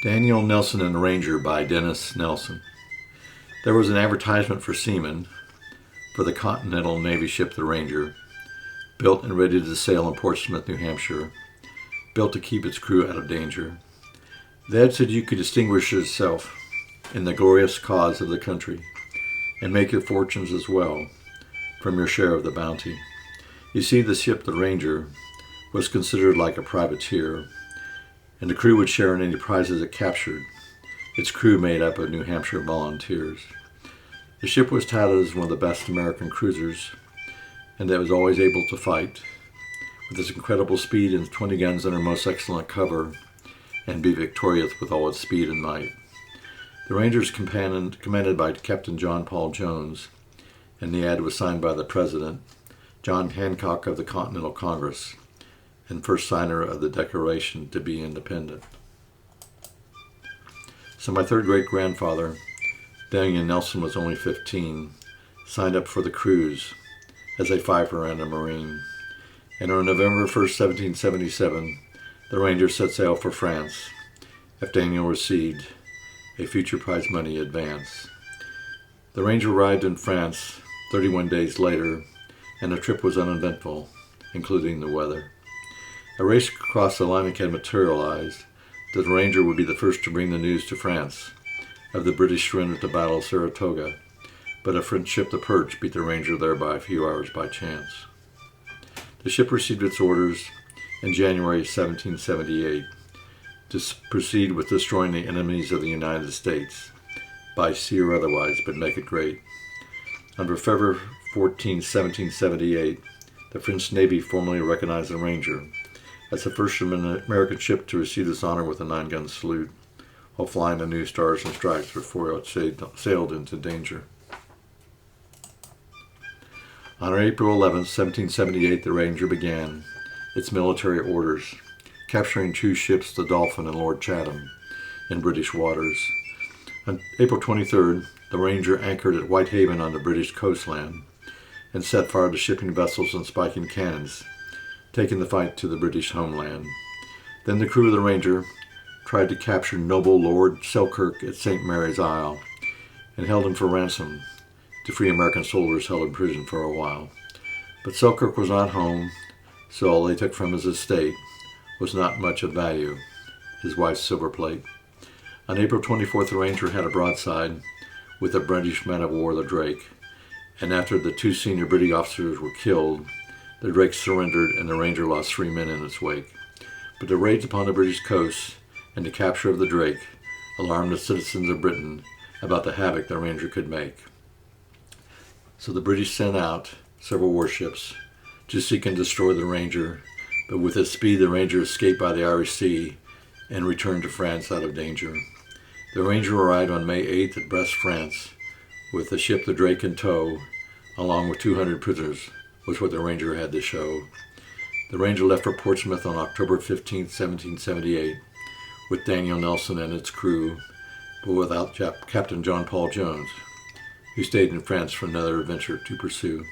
Daniel Nelson and the Ranger by Dennis Nelson. There was an advertisement for seamen for the Continental Navy ship the Ranger, built and ready to sail in Portsmouth, New Hampshire, built to keep its crew out of danger. The ad said you could distinguish yourself in the glorious cause of the country and make your fortunes as well from your share of the bounty. You see, the ship the Ranger was considered like a privateer, and the crew would share in any prizes it captured, its crew made up of New Hampshire volunteers. The ship was touted as one of the best American cruisers, and that was always able to fight, with its incredible speed and 20 guns under most excellent cover, and be victorious with all its speed and might. The Ranger's commanded by Captain John Paul Jones, and the ad was signed by the President, John Hancock of the Continental Congress, and first signer of the Declaration to be Independent. So my third great-grandfather, Daniel Nelson, was only 15, signed up for the cruise as a fifer and a Marine. And on November 1st, 1777, the Ranger set sail for France, after Daniel received a future prize money advance. The Ranger arrived in France 31 days later, and the trip was uneventful, including the weather. A race across the Atlantic had materialized that the Ranger would be the first to bring the news to France of the British surrender at the Battle of Saratoga, but a French ship, the Perch, beat the Ranger there by a few hours by chance. The ship received its orders in January 1778 to proceed with destroying the enemies of the United States, by sea or otherwise, but make it great. On February 14, 1778, the French Navy formally recognized the Ranger as the first American ship to receive this honor with a 9-gun salute, while flying the new stars and stripes before it sailed into danger. On April 11, 1778, the Ranger began its military orders, capturing 2 ships, the Dolphin and Lord Chatham, in British waters. On April 23rd, the Ranger anchored at Whitehaven on the British coastland and set fire to shipping vessels and spiking cannons, taking the fight to the British homeland. Then the crew of the Ranger tried to capture noble Lord Selkirk at St. Mary's Isle and held him for ransom to free American soldiers held in prison for a while. But Selkirk was not home, so all they took from his estate was not much of value, his wife's silver plate. On April 24th, the Ranger had a broadside with the British man-of-war, the Drake, and after the 2 senior British officers were killed, the Drake surrendered and the Ranger lost 3 men in its wake. But the raids upon the British coast and the capture of the Drake alarmed the citizens of Britain about the havoc the Ranger could make. So the British sent out several warships to seek and destroy the Ranger, but with its speed the Ranger escaped by the Irish Sea and returned to France out of danger. The Ranger arrived on May 8th at Brest, France, with the ship the Drake in tow, along with 200 prisoners, was what the Ranger had to show. The Ranger left for Portsmouth on October 15, 1778, with Daniel Nelson and its crew, but without Captain John Paul Jones, who stayed in France for another adventure to pursue.